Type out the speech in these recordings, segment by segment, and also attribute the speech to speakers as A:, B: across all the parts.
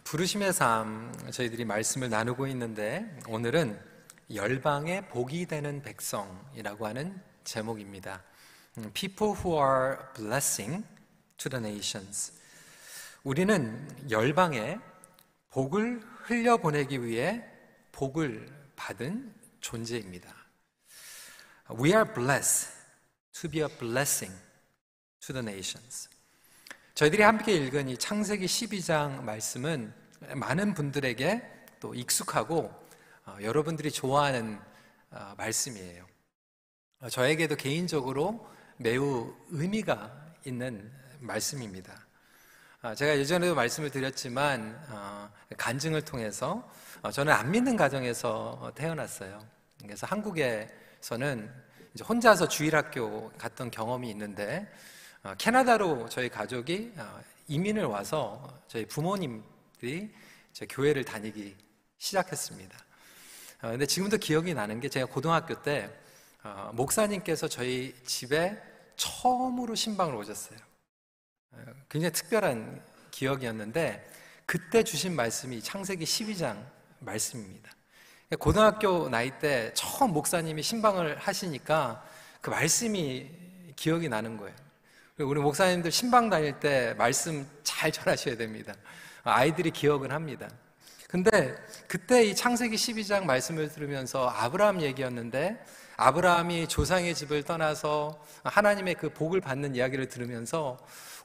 A: 부르심의 삶, 저희들이 말씀을 나누고 있는데 오늘은 열방의 복이 되는 백성이라고 하는 제목입니다. People who are blessing to the nations. 우리는 열방에 복을 흘려보내기 위해 복을 받은 존재입니다. We are blessed to be a blessing to the nations. 저희들이 함께 읽은 이 창세기 12장 말씀은 많은 분들에게 또 익숙하고 여러분들이 좋아하는 말씀이에요. 저에게도 개인적으로 매우 의미가 있는 말씀입니다. 제가 예전에도 말씀을 드렸지만 간증을 통해서 저는 안 믿는 가정에서 태어났어요. 그래서 한국에서는 이제 혼자서 주일학교 갔던 경험이 있는데 캐나다로 저희 가족이 이민을 와서 저희 부모님들이 제 교회를 다니기 시작했습니다. 근데 지금도 기억이 나는 게 제가 고등학교 때 목사님께서 저희 집에 처음으로 신방을 오셨어요. 굉장히 특별한 기억이었는데 그때 주신 말씀이 창세기 12장 말씀입니다. 고등학교 나이 때 처음 목사님이 신방을 하시니까 그 말씀이 기억이 나는 거예요. 우리 목사님들 신방 다닐 때 말씀 잘 전하셔야 됩니다. 아이들이 기억은 합니다. 근데 그때 이 창세기 12장 말씀을 들으면서 아브라함 얘기였는데 아브라함이 조상의 집을 떠나서 하나님의 그 복을 받는 이야기를 들으면서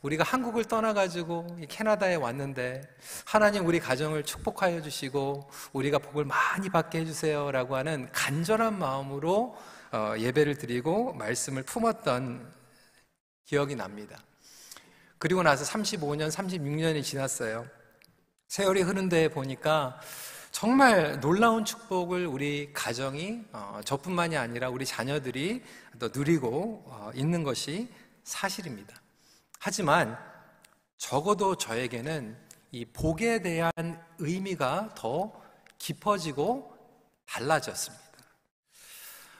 A: 우리가 한국을 떠나가지고 캐나다에 왔는데 하나님 우리 가정을 축복하여 주시고 우리가 복을 많이 받게 해주세요 라고 하는 간절한 마음으로 예배를 드리고 말씀을 품었던 기억이 납니다. 그리고 나서 35년, 36년이 지났어요. 세월이 흐른 데에 보니까 정말 놀라운 축복을 우리 가정이 저뿐만이 아니라 우리 자녀들이 또 누리고 있는 것이 사실입니다. 하지만 적어도 저에게는 이 복에 대한 의미가 더 깊어지고 달라졌습니다.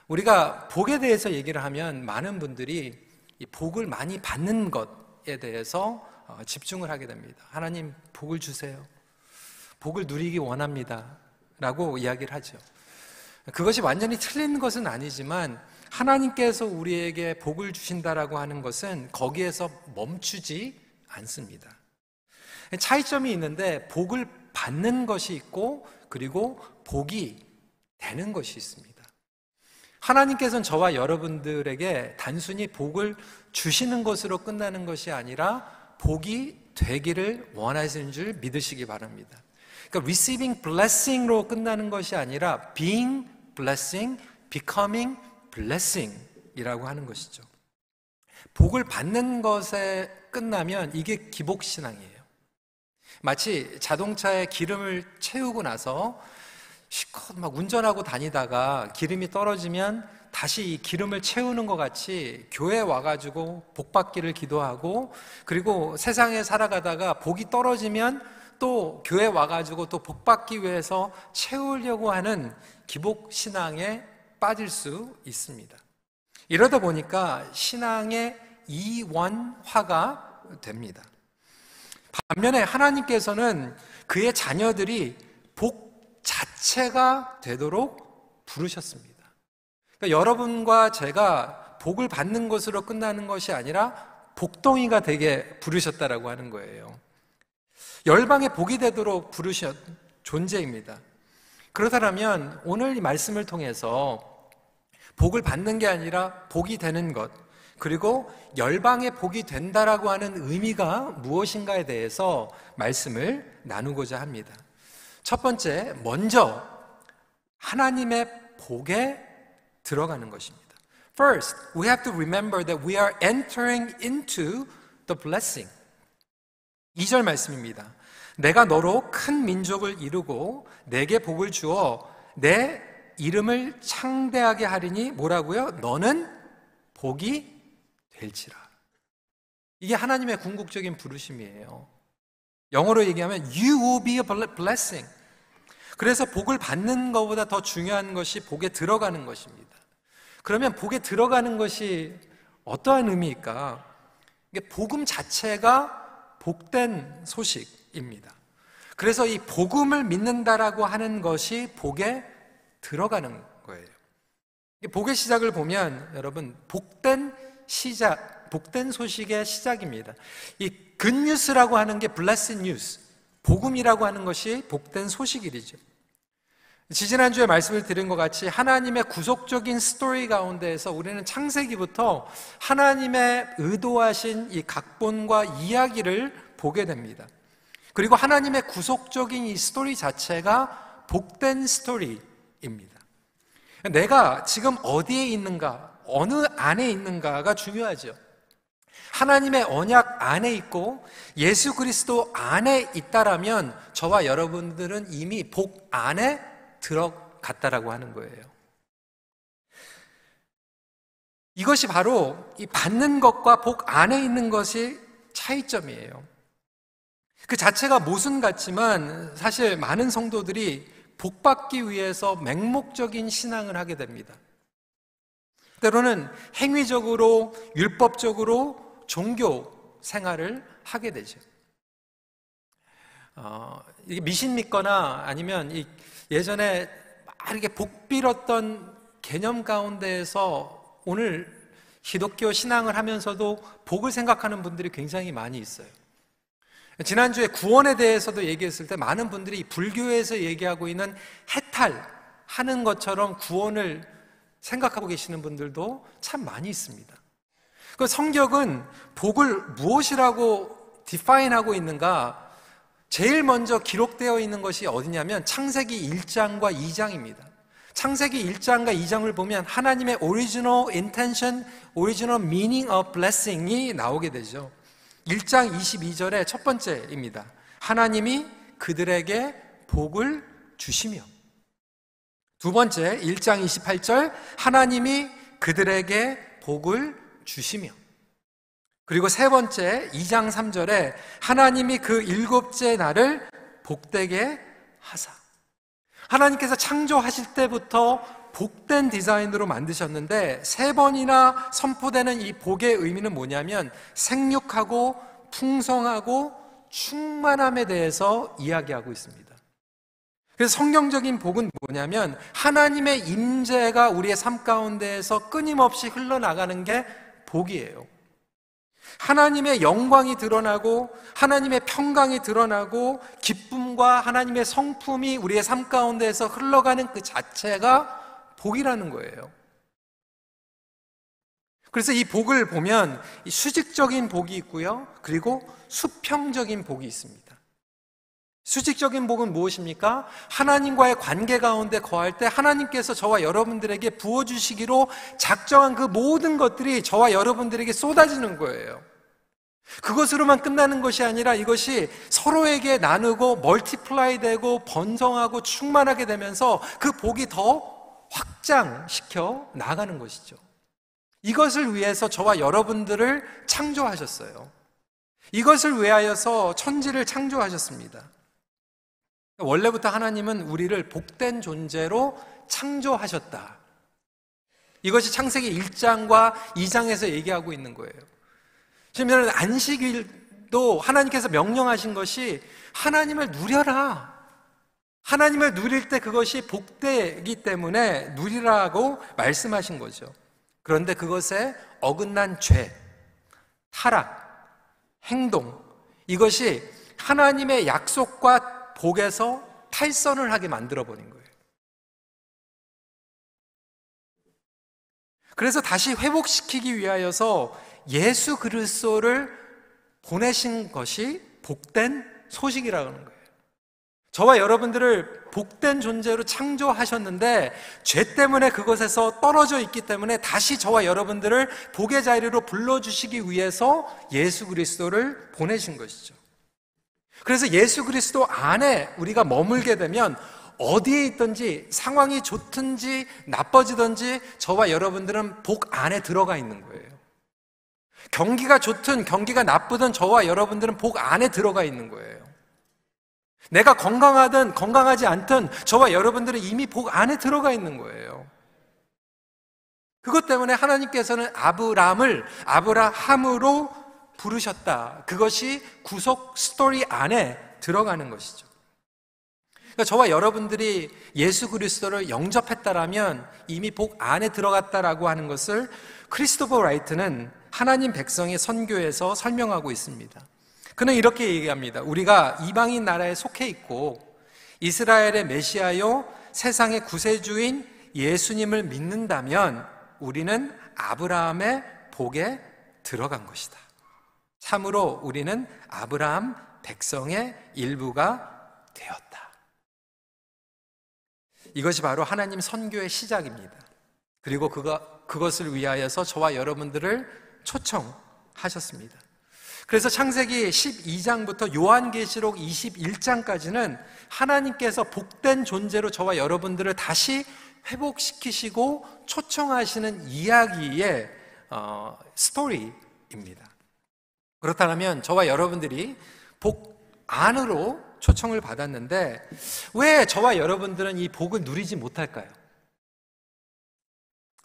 A: 우리가 복에 대해서 얘기를 하면 많은 분들이 이 복을 많이 받는 것에 대해서 집중을 하게 됩니다. 하나님 복을 주세요. 복을 누리기 원합니다. 라고 이야기를 하죠. 그것이 완전히 틀린 것은 아니지만 하나님께서 우리에게 복을 주신다라고 하는 것은 거기에서 멈추지 않습니다. 차이점이 있는데 복을 받는 것이 있고 그리고 복이 되는 것이 있습니다. 하나님께서는 저와 여러분들에게 단순히 복을 주시는 것으로 끝나는 것이 아니라 복이 되기를 원하시는 줄 믿으시기 바랍니다. 그러니까 receiving blessing로 끝나는 것이 아니라 being blessing, becoming blessing 이라고 하는 것이죠. 복을 받는 것에 끝나면 이게 기복신앙이에요. 마치 자동차에 기름을 채우고 나서 실컷 막 운전하고 다니다가 기름이 떨어지면 다시 이 기름을 채우는 것 같이 교회에 와가지고 복 받기를 기도하고 그리고 세상에 살아가다가 복이 떨어지면 또 교회 와가지고 또 복 받기 위해서 채우려고 하는 기복신앙에 빠질 수 있습니다. 이러다 보니까 신앙의 이원화가 됩니다. 반면에 하나님께서는 그의 자녀들이 복 자체가 되도록 부르셨습니다. 그러니까 여러분과 제가 복을 받는 것으로 끝나는 것이 아니라 복덩이가 되게 부르셨다라고 하는 거예요. 열방의 복이 되도록 부르신 존재입니다. 그렇다면 오늘 이 말씀을 통해서 복을 받는 게 아니라 복이 되는 것 그리고 열방의 복이 된다라고 하는 의미가 무엇인가에 대해서 말씀을 나누고자 합니다. 첫 번째, 먼저 하나님의 복에 들어가는 것입니다. First, we have to remember that we are entering into the blessing. 2절 말씀입니다. 내가 너로 큰 민족을 이루고 내게 복을 주어 내 이름을 창대하게 하리니 뭐라고요? 너는 복이 될지라. 이게 하나님의 궁극적인 부르심이에요. 영어로 얘기하면 You will be a blessing. 그래서 복을 받는 것보다 더 중요한 것이 복에 들어가는 것입니다. 그러면 복에 들어가는 것이 어떠한 의미일까? 복음 자체가 복된 소식입니다. 그래서 이 복음을 믿는다라고 하는 것이 복에 들어가는 거예요. 복의 시작을 보면 여러분, 복된 소식의 시작입니다. 이 굿뉴스라고 하는 게 blessed news, 복음이라고 하는 것이 복된 소식이죠. 지지난주에 말씀을 드린 것 같이 하나님의 구속적인 스토리 가운데에서 우리는 창세기부터 하나님의 의도하신 이 각본과 이야기를 보게 됩니다. 그리고 하나님의 구속적인 이 스토리 자체가 복된 스토리입니다. 내가 지금 어디에 있는가, 어느 안에 있는가가 중요하죠. 하나님의 언약 안에 있고 예수 그리스도 안에 있다라면 저와 여러분들은 이미 복 안에 들어갔다라고 하는 거예요. 이것이 바로 이 받는 것과 복 안에 있는 것이 차이점이에요. 그 자체가 모순 같지만 사실 많은 성도들이 복 받기 위해서 맹목적인 신앙을 하게 됩니다. 때로는 행위적으로, 율법적으로 종교 생활을 하게 되죠. 이게 미신 믿거나 아니면 예전에 막 이렇게 복 빌었던 개념 가운데에서 오늘 기독교 신앙을 하면서도 복을 생각하는 분들이 굉장히 많이 있어요. 지난주에 구원에 대해서도 얘기했을 때 많은 분들이 불교에서 얘기하고 있는 해탈하는 것처럼 구원을 생각하고 계시는 분들도 참 많이 있습니다. 그 성경은 복을 무엇이라고 디파인하고 있는가? 제일 먼저 기록되어 있는 것이 어디냐면 창세기 1장과 2장입니다. 창세기 1장과 2장을 보면 하나님의 original intention, original meaning of blessing이 나오게 되죠. 1장 22절의 첫 번째입니다. 하나님이 그들에게 복을 주시며. 두 번째, 1장 28절, 하나님이 그들에게 복을 주시며. 그리고 세 번째, 2장 3절에 하나님이 그 일곱째 날을 복되게 하사. 하나님께서 창조하실 때부터 복된 디자인으로 만드셨는데 세 번이나 선포되는 이 복의 의미는 뭐냐면 생육하고 풍성하고 충만함에 대해서 이야기하고 있습니다. 그래서 성경적인 복은 뭐냐면 하나님의 임재가 우리의 삶 가운데에서 끊임없이 흘러나가는 게 복이에요. 하나님의 영광이 드러나고 하나님의 평강이 드러나고 기쁨과 하나님의 성품이 우리의 삶 가운데에서 흘러가는 그 자체가 복이라는 거예요. 그래서 이 복을 보면 수직적인 복이 있고요, 그리고 수평적인 복이 있습니다. 수직적인 복은 무엇입니까? 하나님과의 관계 가운데 거할 때 하나님께서 저와 여러분들에게 부어주시기로 작정한 그 모든 것들이 저와 여러분들에게 쏟아지는 거예요. 그것으로만 끝나는 것이 아니라 이것이 서로에게 나누고 멀티플라이 되고 번성하고 충만하게 되면서 그 복이 더 확장시켜 나가는 것이죠. 이것을 위해서 저와 여러분들을 창조하셨어요. 이것을 위하여서 천지를 창조하셨습니다. 원래부터 하나님은 우리를 복된 존재로 창조하셨다. 이것이 창세기 1장과 2장에서 얘기하고 있는 거예요. 지금 안식일도 하나님께서 명령하신 것이 하나님을 누려라. 하나님을 누릴 때 그것이 복되기 때문에 누리라고 말씀하신 거죠. 그런데 그것에 어긋난 죄, 타락, 행동, 이것이 하나님의 약속과 복에서 탈선을 하게 만들어버린 거예요. 그래서 다시 회복시키기 위하여서 예수 그리스도를 보내신 것이 복된 소식이라는 거예요. 저와 여러분들을 복된 존재로 창조하셨는데 죄 때문에 그것에서 떨어져 있기 때문에 다시 저와 여러분들을 복의 자리로 불러주시기 위해서 예수 그리스도를 보내신 것이죠. 그래서 예수 그리스도 안에 우리가 머물게 되면 어디에 있든지 상황이 좋든지 나빠지든지 저와 여러분들은 복 안에 들어가 있는 거예요. 경기가 좋든 경기가 나쁘든 저와 여러분들은 복 안에 들어가 있는 거예요. 내가 건강하든 건강하지 않든 저와 여러분들은 이미 복 안에 들어가 있는 거예요. 그것 때문에 하나님께서는 아브람을 아브라함으로 부르셨다. 그것이 구속 스토리 안에 들어가는 것이죠. 그러니까 저와 여러분들이 예수 그리스도를 영접했다라면 이미 복 안에 들어갔다라고 하는 것을 크리스토퍼 라이트는 하나님 백성의 선교에서 설명하고 있습니다. 그는 이렇게 얘기합니다. 우리가 이방인 나라에 속해 있고 이스라엘의 메시아요 세상의 구세주인 예수님을 믿는다면 우리는 아브라함의 복에 들어간 것이다. 참으로 우리는 아브라함 백성의 일부가 되었다. 이것이 바로 하나님 선교의 시작입니다. 그리고 그것을 위하여서 저와 여러분들을 초청하셨습니다. 그래서 창세기 12장부터 요한계시록 21장까지는 하나님께서 복된 존재로 저와 여러분들을 다시 회복시키시고 초청하시는 이야기의 스토리입니다. 그렇다면 저와 여러분들이 복 안으로 초청을 받았는데 왜 저와 여러분들은 이 복을 누리지 못할까요?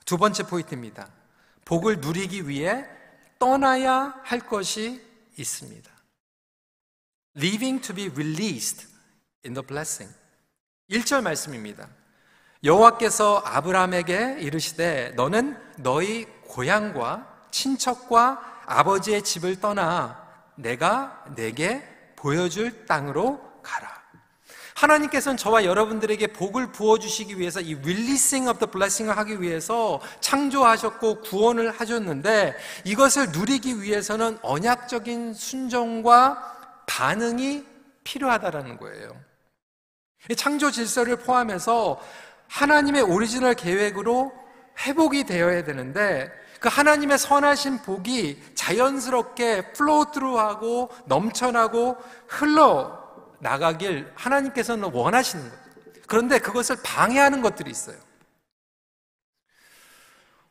A: 두 번째 포인트입니다. 복을 누리기 위해 떠나야 할 것이 있습니다. Leaving to be released in the blessing. 1절 말씀입니다. 여호와께서 아브라함에게 이르시되 너는 너희 고향과 친척과 아버지의 집을 떠나 내가 내게 보여줄 땅으로 가라. 하나님께서는 저와 여러분들에게 복을 부어주시기 위해서 이 releasing of the blessing을 하기 위해서 창조하셨고 구원을 하셨는데 이것을 누리기 위해서는 언약적인 순종과 반응이 필요하다라는 거예요. 창조 질서를 포함해서 하나님의 오리지널 계획으로 회복이 되어야 되는데 그 하나님의 선하신 복이 자연스럽게 플로우트루하고 넘쳐나고 흘러나가길 하나님께서는 원하시는 거예요. 그런데 그것을 방해하는 것들이 있어요.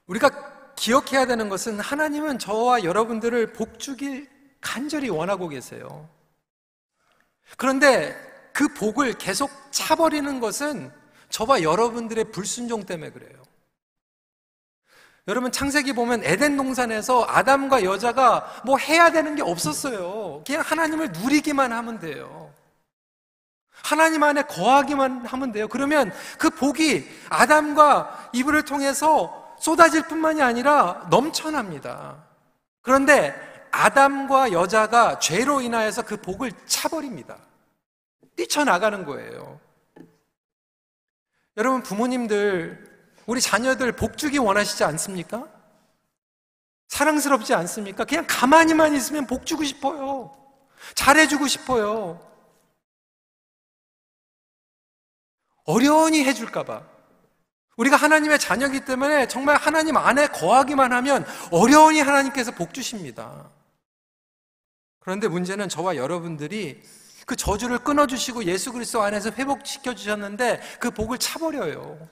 A: 우리가 기억해야 되는 것은 하나님은 저와 여러분들을 복 주길 간절히 원하고 계세요. 그런데 그 복을 계속 차버리는 것은 저와 여러분들의 불순종 때문에 그래요. 여러분 창세기 보면 에덴 동산에서 아담과 여자가 뭐 해야 되는 게 없었어요. 그냥 하나님을 누리기만 하면 돼요. 하나님 안에 거하기만 하면 돼요. 그러면 그 복이 아담과 이브를 통해서 쏟아질 뿐만이 아니라 넘쳐납니다. 그런데 아담과 여자가 죄로 인하여서 그 복을 차버립니다. 뛰쳐나가는 거예요. 여러분 부모님들 우리 자녀들 복 주기 원하시지 않습니까? 사랑스럽지 않습니까? 그냥 가만히만 있으면 복 주고 싶어요. 잘해주고 싶어요. 어려운히 해줄까봐. 우리가 하나님의 자녀이기 때문에 정말 하나님 안에 거하기만 하면 어려운히 하나님께서 복 주십니다. 그런데 문제는 저와 여러분들이 그 저주를 끊어주시고 예수 그리스도 안에서 회복시켜 주셨는데 그 복을 차버려요.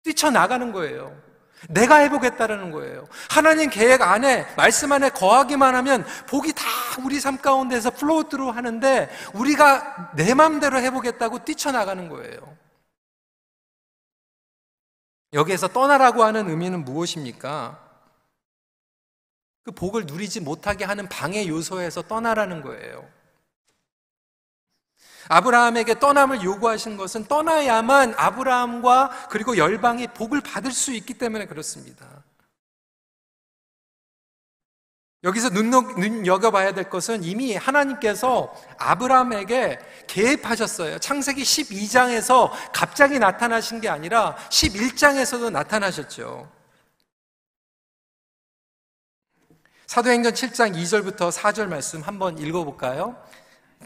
A: 뛰쳐나가는 거예요. 내가 해보겠다라는 거예요. 하나님 계획 안에 말씀 안에 거하기만 하면 복이 다 우리 삶 가운데서 플로우트루 하는데 우리가 내 마음대로 해보겠다고 뛰쳐나가는 거예요. 여기에서 떠나라고 하는 의미는 무엇입니까? 그 복을 누리지 못하게 하는 방해 요소에서 떠나라는 거예요. 아브라함에게 떠남을 요구하신 것은 떠나야만 아브라함과 그리고 열방이 복을 받을 수 있기 때문에 그렇습니다. 여기서 눈여겨봐야 될 것은 이미 하나님께서 아브라함에게 계획하셨어요. 창세기 12장에서 갑자기 나타나신 게 아니라 11장에서도 나타나셨죠. 사도행전 7장 2절부터 4절 말씀 한번 읽어볼까요?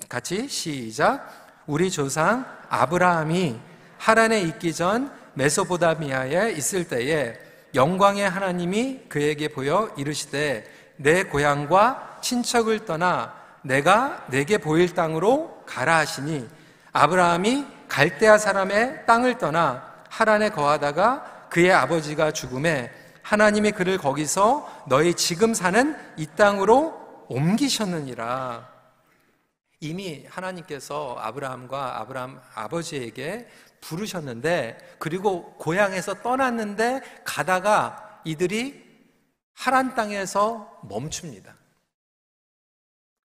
A: 같이 시작. 우리 조상 아브라함이 하란에 있기 전 메소포타미아에 있을 때에 영광의 하나님이 그에게 보여 이르시되 내 고향과 친척을 떠나 내가 내게 보일 땅으로 가라 하시니 아브라함이 갈대아 사람의 땅을 떠나 하란에 거하다가 그의 아버지가 죽음에 하나님이 그를 거기서 너희 지금 사는 이 땅으로 옮기셨느니라. 이미 하나님께서 아브라함과 아브라함 아버지에게 부르셨는데 그리고 고향에서 떠났는데 가다가 이들이 하란 땅에서 멈춥니다.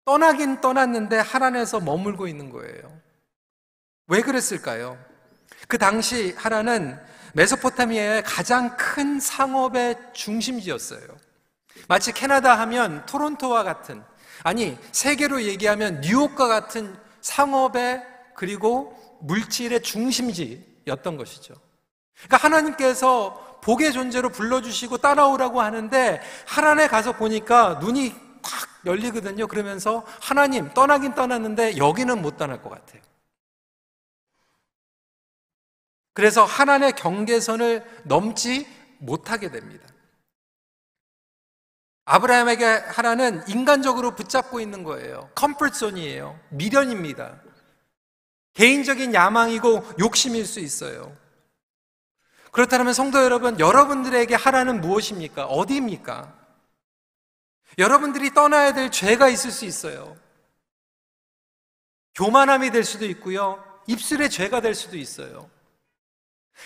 A: 떠나긴 떠났는데 하란에서 머물고 있는 거예요. 왜 그랬을까요? 그 당시 하란은 메소포타미아의 가장 큰 상업의 중심지였어요. 마치 캐나다 하면 토론토와 같은, 아니 세계로 얘기하면 뉴욕과 같은 상업의 그리고 물질의 중심지였던 것이죠. 그러니까 하나님께서 복의 존재로 불러주시고 따라오라고 하는데 하란에 가서 보니까 눈이 탁 열리거든요. 그러면서 하나님 떠나긴 떠났는데 여기는 못 떠날 것 같아요. 그래서 하나님의 경계선을 넘지 못하게 됩니다. 아브라함에게 하나는 인간적으로 붙잡고 있는 거예요. 컴포트존이에요. 미련입니다. 개인적인 야망이고 욕심일 수 있어요. 그렇다면 성도 여러분, 여러분들에게 하라는 무엇입니까? 어디입니까? 여러분들이 떠나야 될 죄가 있을 수 있어요. 교만함이 될 수도 있고요. 입술의 죄가 될 수도 있어요.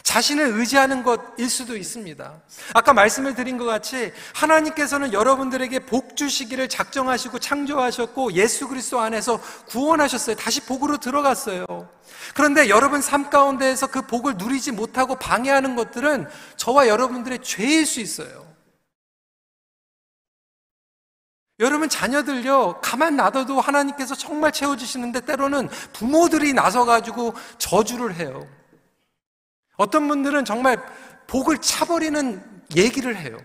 A: 자신을 의지하는 것일 수도 있습니다. 아까 말씀을 드린 것 같이 하나님께서는 여러분들에게 복 주시기를 작정하시고 창조하셨고 예수 그리스도 안에서 구원하셨어요. 다시 복으로 들어갔어요. 그런데 여러분 삶 가운데에서 그 복을 누리지 못하고 방해하는 것들은 저와 여러분들의 죄일 수 있어요. 여러분 자녀들요, 가만 놔둬도 하나님께서 정말 채워주시는데 때로는 부모들이 나서가지고 저주를 해요. 어떤 분들은 정말 복을 차버리는 얘기를 해요.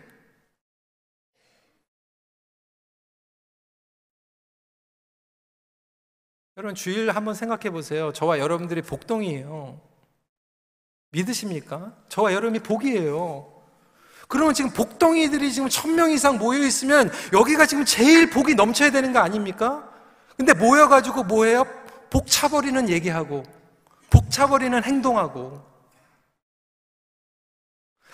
A: 여러분 주일 한번 생각해 보세요. 저와 여러분들이 복덩이에요. 믿으십니까? 저와 여러분이 복이에요. 그러면 지금 복덩이들이 지금 1000명 이상 모여 있으면 여기가 지금 제일 복이 넘쳐야 되는 거 아닙니까? 근데 모여가지고 뭐해요? 복 차버리는 얘기하고 복 차버리는 행동하고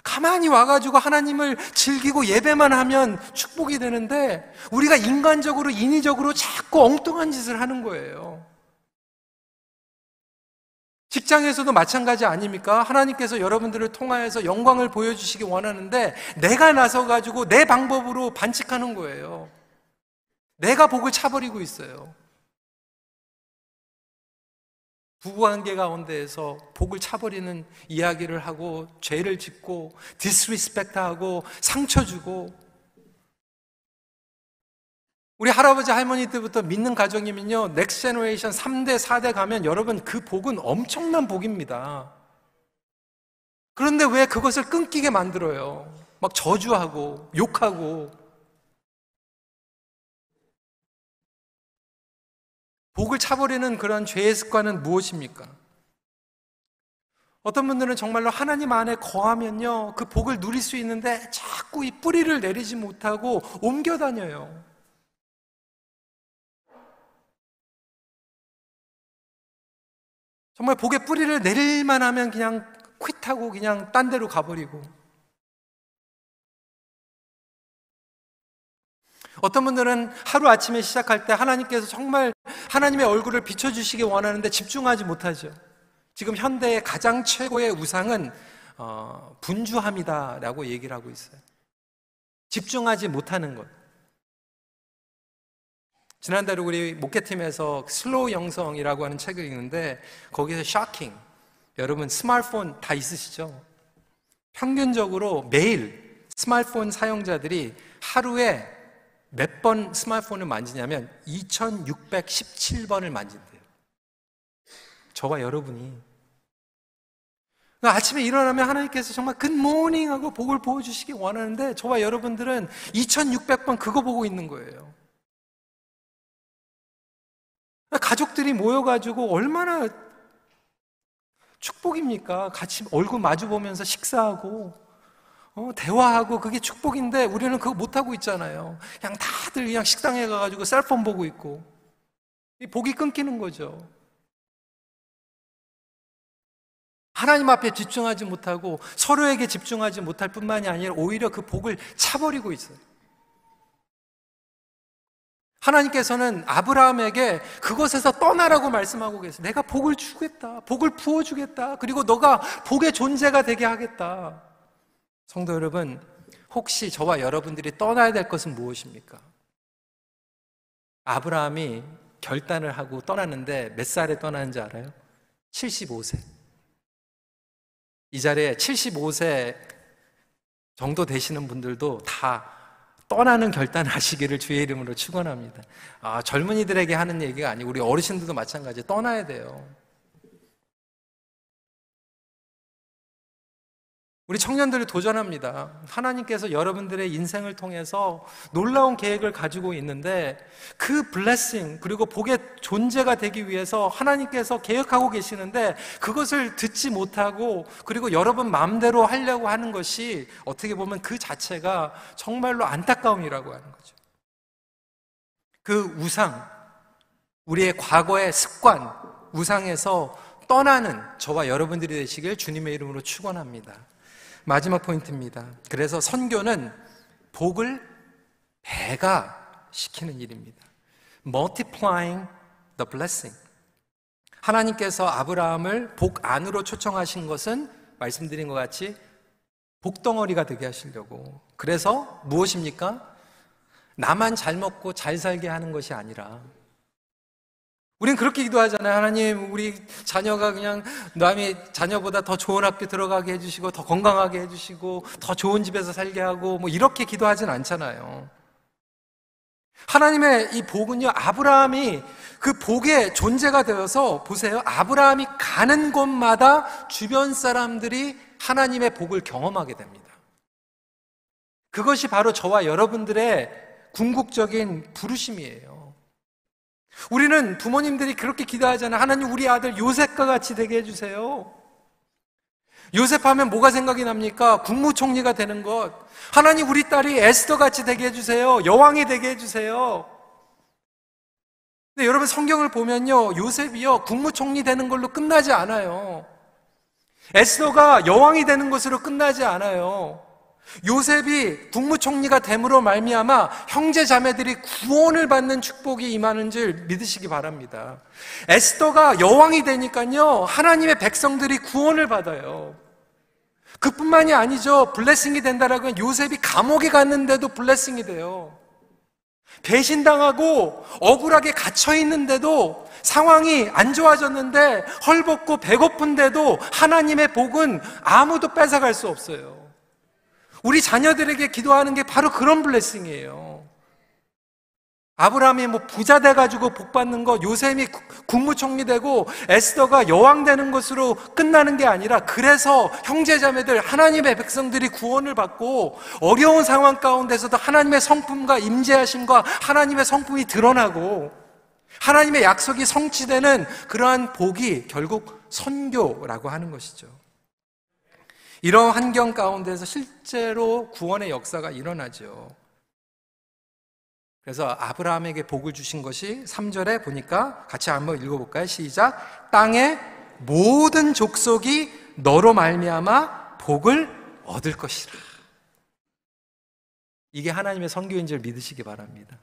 A: 가만히 와가지고 하나님을 즐기고 예배만 하면 축복이 되는데 우리가 인간적으로 인위적으로 자꾸 엉뚱한 짓을 하는 거예요. 직장에서도 마찬가지 아닙니까? 하나님께서 여러분들을 통하여서 영광을 보여주시기 원하는데 내가 나서가지고 내 방법으로 반칙하는 거예요. 내가 복을 차버리고 있어요. 부부관계 가운데에서 복을 차버리는 이야기를 하고 죄를 짓고 디스리스펙트하고 상처 주고 우리 할아버지 할머니 때부터 믿는 가정이면요 넥스트 제너레이션 3대 4대 가면 여러분 그 복은 엄청난 복입니다. 그런데 왜 그것을 끊기게 만들어요? 막 저주하고 욕하고 복을 차버리는 그런 죄의 습관은 무엇입니까? 어떤 분들은 정말로 하나님 안에 거하면요 그 복을 누릴 수 있는데 자꾸 이 뿌리를 내리지 못하고 옮겨 다녀요. 정말 복의 뿌리를 내릴만 하면 그냥 퀴트하고 그냥 딴 데로 가버리고 어떤 분들은 하루아침에 시작할 때 하나님께서 정말 하나님의 얼굴을 비춰주시기 원하는데 집중하지 못하죠. 지금 현대의 가장 최고의 우상은 분주함이다라고 얘기를 하고 있어요. 집중하지 못하는 것. 지난달에 우리 목회팀에서 슬로우 영성이라고 하는 책을 읽는데 거기서 쇼킹, 여러분 스마트폰 다 있으시죠? 평균적으로 매일 스마트폰 사용자들이 하루에 몇 번 스마트폰을 만지냐면 2617번을 만진대요. 저와 여러분이 아침에 일어나면 하나님께서 정말 굿모닝 하고 복을 보여주시기 원하는데 저와 여러분들은 2600번 그거 보고 있는 거예요. 가족들이 모여가지고 얼마나 축복입니까? 같이 얼굴 마주 보면서 식사하고 대화하고 그게 축복인데 우리는 그거 못하고 있잖아요. 그냥 다들 그냥 식당에 가가지고 셀폰 보고 있고 이 복이 끊기는 거죠. 하나님 앞에 집중하지 못하고 서로에게 집중하지 못할 뿐만이 아니라 오히려 그 복을 차버리고 있어요. 하나님께서는 아브라함에게 그것에서 떠나라고 말씀하고 계세요. 내가 복을 주겠다. 복을 부어주겠다. 그리고 너가 복의 존재가 되게 하겠다. 성도 여러분, 혹시 저와 여러분들이 떠나야 될 것은 무엇입니까? 아브라함이 결단을 하고 떠났는데 몇 살에 떠나는지 알아요? 75세. 이 자리에 75세 정도 되시는 분들도 다 떠나는 결단을 하시기를 주의 이름으로 축원합니다. 젊은이들에게 하는 얘기가 아니고 우리 어르신들도 마찬가지예요. 떠나야 돼요. 우리 청년들이 도전합니다. 하나님께서 여러분들의 인생을 통해서 놀라운 계획을 가지고 있는데 그 블레싱 그리고 복의 존재가 되기 위해서 하나님께서 계획하고 계시는데 그것을 듣지 못하고 그리고 여러분 마음대로 하려고 하는 것이 어떻게 보면 그 자체가 정말로 안타까움이라고 하는 거죠. 그 우상, 우리의 과거의 습관, 우상에서 떠나는 저와 여러분들이 되시길 주님의 이름으로 축원합니다. 마지막 포인트입니다. 그래서 선교는 복을 배가시키는 일입니다. Multiplying the blessing. 하나님께서 아브라함을 복 안으로 초청하신 것은 말씀드린 것 같이 복덩어리가 되게 하시려고. 그래서 무엇입니까? 나만 잘 먹고 잘 살게 하는 것이 아니라 우린 그렇게 기도하잖아요. 하나님, 우리 자녀가 그냥 남의 자녀보다 더 좋은 학교 들어가게 해주시고 더 건강하게 해주시고 더 좋은 집에서 살게 하고 뭐 이렇게 기도하진 않잖아요. 하나님의 이 복은요, 아브라함이 그 복의 존재가 되어서 보세요. 아브라함이 가는 곳마다 주변 사람들이 하나님의 복을 경험하게 됩니다. 그것이 바로 저와 여러분들의 궁극적인 부르심이에요. 우리는 부모님들이 그렇게 기도하잖아요. 하나님, 우리 아들 요셉과 같이 되게 해주세요. 요셉 하면 뭐가 생각이 납니까? 국무총리가 되는 것. 하나님, 우리 딸이 에스더 같이 되게 해주세요. 여왕이 되게 해주세요. 근데 여러분 성경을 보면요, 요셉이요 국무총리 되는 걸로 끝나지 않아요. 에스더가 여왕이 되는 것으로 끝나지 않아요. 요셉이 국무총리가 됨으로 말미암아 형제 자매들이 구원을 받는 축복이 임하는 줄 믿으시기 바랍니다. 에스더가 여왕이 되니까요 하나님의 백성들이 구원을 받아요. 그뿐만이 아니죠. 블레싱이 된다라고 하면 요셉이 감옥에 갔는데도 블레싱이 돼요. 배신당하고 억울하게 갇혀 있는데도 상황이 안 좋아졌는데 헐벗고 배고픈데도 하나님의 복은 아무도 뺏어갈 수 없어요. 우리 자녀들에게 기도하는 게 바로 그런 블레싱이에요. 아브라함이 뭐 부자 돼가지고 복 받는 거, 요셉이 국무총리 되고 에스더가 여왕 되는 것으로 끝나는 게 아니라 그래서 형제자매들, 하나님의 백성들이 구원을 받고 어려운 상황 가운데서도 하나님의 성품과 임재하심과 하나님의 성품이 드러나고 하나님의 약속이 성취되는 그러한 복이 결국 선교라고 하는 것이죠. 이런 환경 가운데서 실제로 구원의 역사가 일어나죠. 그래서 아브라함에게 복을 주신 것이 3절에 보니까 같이 한번 읽어볼까요? 시작. 땅의 모든 족속이 너로 말미암아 복을 얻을 것이라. 이게 하나님의 선교인 줄 믿으시기 바랍니다.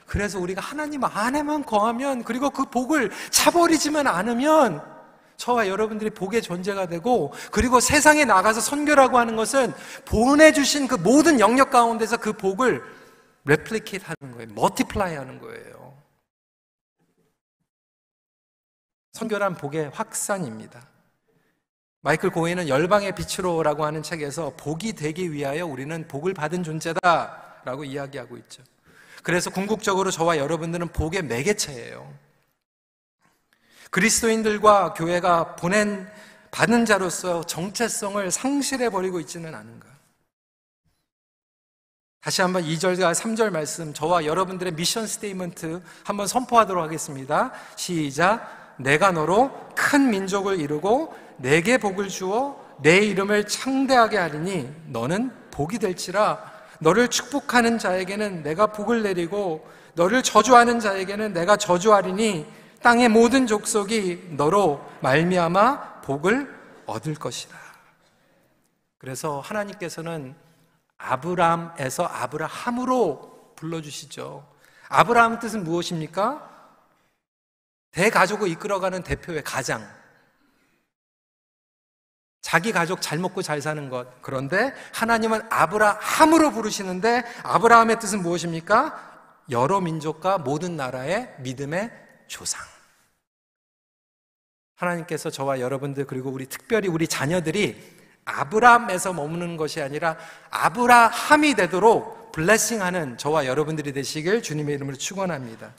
A: 그래서 우리가 하나님 안에만 거하면, 그리고 그 복을 차버리지만 않으면 저와 여러분들이 복의 존재가 되고, 그리고 세상에 나가서 선교라고 하는 것은 보내주신 그 모든 영역 가운데서 그 복을 레플리케이트 하는 거예요. 멀티플라이 하는 거예요. 선교란 복의 확산입니다. 마이클 고인은 열방의 빛으로라고 하는 책에서 복이 되기 위하여 우리는 복을 받은 존재다라고 이야기하고 있죠. 그래서 궁극적으로 저와 여러분들은 복의 매개체예요. 그리스도인들과 교회가 받은 자로서 정체성을 상실해버리고 있지는 않은가. 다시 한번 2절과 3절 말씀, 저와 여러분들의 미션 스테이트먼트 한번 선포하도록 하겠습니다. 시작. 내가 너로 큰 민족을 이루고 내게 복을 주어 내 이름을 창대하게 하리니 너는 복이 될지라. 너를 축복하는 자에게는 내가 복을 내리고 너를 저주하는 자에게는 내가 저주하리니 땅의 모든 족속이 너로 말미암아 복을 얻을 것이다. 그래서 하나님께서는 아브람에서 아브라함으로 불러주시죠. 아브라함 뜻은 무엇입니까? 대가족을 이끌어가는 대표의 가장. 자기 가족 잘 먹고 잘 사는 것. 그런데 하나님은 아브라함으로 부르시는데 아브라함의 뜻은 무엇입니까? 여러 민족과 모든 나라의 믿음의 조상. 하나님께서 저와 여러분들 그리고 우리 특별히 우리 자녀들이 아브라함에서 머무는 것이 아니라 아브라함이 되도록 블레싱하는 저와 여러분들이 되시길 주님의 이름으로 축원합니다.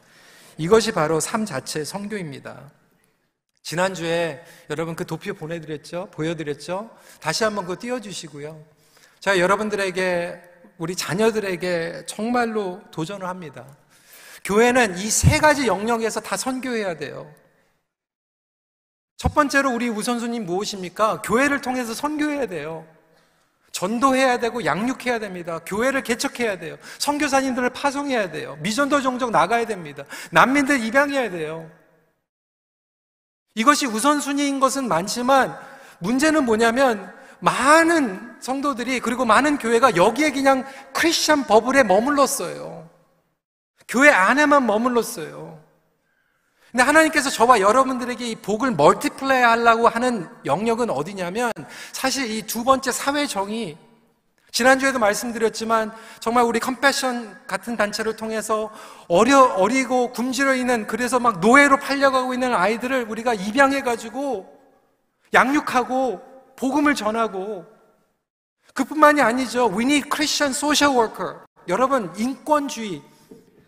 A: 이것이 바로 삶 자체의 선교입니다. 지난주에 여러분 그 도표 보여드렸죠? 다시 한번 그거 띄워주시고요. 제가 여러분들에게, 우리 자녀들에게 정말로 도전을 합니다. 교회는 이 세 가지 영역에서 다 선교해야 돼요. 첫 번째로 우리 우선순위 무엇입니까? 교회를 통해서 선교해야 돼요. 전도해야 되고 양육해야 됩니다. 교회를 개척해야 돼요. 선교사님들을 파송해야 돼요. 미전도 종족 나가야 됩니다. 난민들 입양해야 돼요. 이것이 우선순위인 것은 많지만 문제는 뭐냐면 많은 성도들이 그리고 많은 교회가 여기에 그냥 크리스천 버블에 머물렀어요. 교회 안에만 머물렀어요. 근데 하나님께서 저와 여러분들에게 이 복을 멀티플레이 하려고 하는 영역은 어디냐면 사실 이 두 번째 사회 정의, 지난주에도 말씀드렸지만 정말 우리 컴패션 같은 단체를 통해서 어리고 굶주려 있는, 그래서 막 노예로 팔려가고 있는 아이들을 우리가 입양해가지고 양육하고 복음을 전하고, 그뿐만이 아니죠. We need Christian social worker. 여러분, 인권주의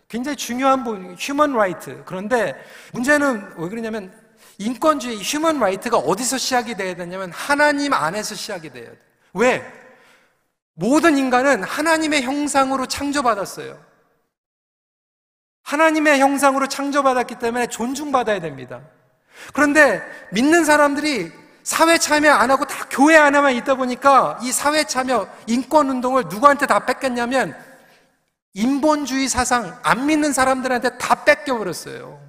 A: 굉장히 중요한 부분, 휴먼 라이트. 그런데 문제는 왜 그러냐면 인권주의, 휴먼 라이트가 어디서 시작이 돼야 되냐면 하나님 안에서 시작이 돼야 돼요. 왜? 모든 인간은 하나님의 형상으로 창조받았어요. 하나님의 형상으로 창조받았기 때문에 존중받아야 됩니다. 그런데 믿는 사람들이 사회 참여 안 하고 다 교회 안에만 있다 보니까 이 사회 참여, 인권 운동을 누구한테 다 뺏겼냐면 인본주의 사상, 안 믿는 사람들한테 다 뺏겨버렸어요.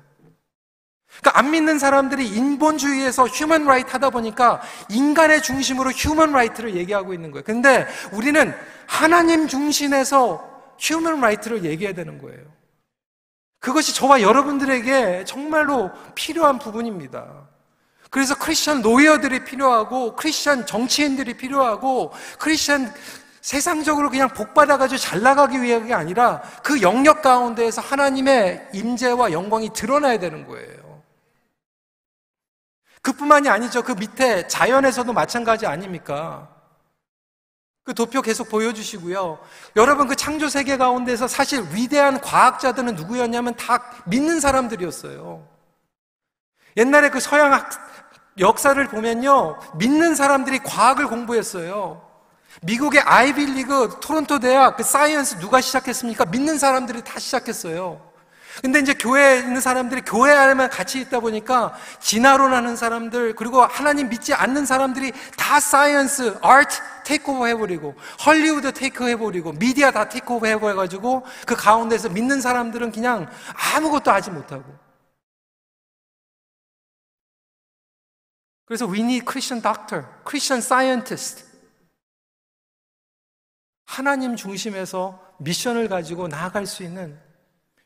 A: 그러니까 안 믿는 사람들이 인본주의에서 휴먼 라이트 하다 보니까 인간의 중심으로 휴먼 라이트를 얘기하고 있는 거예요. 근데 우리는 하나님 중심에서 휴먼 라이트를 얘기해야 되는 거예요. 그것이 저와 여러분들에게 정말로 필요한 부분입니다. 그래서 크리스천 노예어들이 필요하고, 크리스천 정치인들이 필요하고, 크리스천 세상적으로 그냥 복받아가지고 잘 나가기 위함이 아니라 그 영역 가운데에서 하나님의 임재와 영광이 드러나야 되는 거예요. 그뿐만이 아니죠. 그 밑에 자연에서도 마찬가지 아닙니까? 그 도표 계속 보여주시고요. 여러분, 그 창조 세계 가운데서 사실 위대한 과학자들은 누구였냐면 다 믿는 사람들이었어요. 옛날에 그 서양 역사를 보면요, 믿는 사람들이 과학을 공부했어요. 미국의 아이비리그 토론토 대학 그 사이언스 누가 시작했습니까? 믿는 사람들이 다 시작했어요. 근데 이제 교회에 있는 사람들이 교회 안에만 같이 있다 보니까 진화론하는 사람들, 그리고 하나님 믿지 않는 사람들이 다 사이언스, 아트 테이크오버 해버리고, 헐리우드 테이크오버 해버리고, 미디어 다 테이크오버 해버려가지고 그 가운데서 믿는 사람들은 그냥 아무것도 하지 못하고. 그래서 we need Christian doctor, Christian scientist. 하나님 중심에서 미션을 가지고 나아갈 수 있는,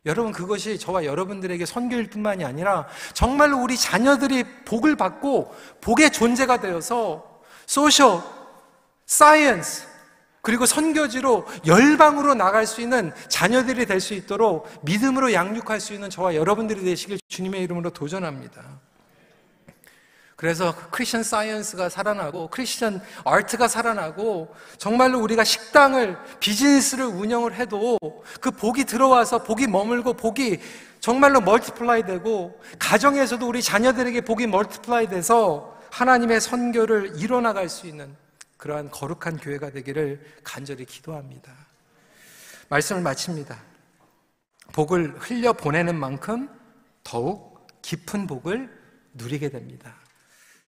A: 여러분, 그것이 저와 여러분들에게 선교일 뿐만이 아니라 정말로 우리 자녀들이 복을 받고 복의 존재가 되어서 소셜, 사이언스, 그리고 선교지로 열방으로 나갈 수 있는 자녀들이 될 수 있도록 믿음으로 양육할 수 있는 저와 여러분들이 되시길 주님의 이름으로 도전합니다. 그래서 크리스천 사이언스가 살아나고 크리스천 아트가 살아나고, 정말로 우리가 식당을, 비즈니스를 운영을 해도 그 복이 들어와서 복이 머물고 복이 정말로 멀티플라이 되고, 가정에서도 우리 자녀들에게 복이 멀티플라이 돼서 하나님의 선교를 이뤄나갈 수 있는 그러한 거룩한 교회가 되기를 간절히 기도합니다. 말씀을 마칩니다. 복을 흘려보내는 만큼 더욱 깊은 복을 누리게 됩니다.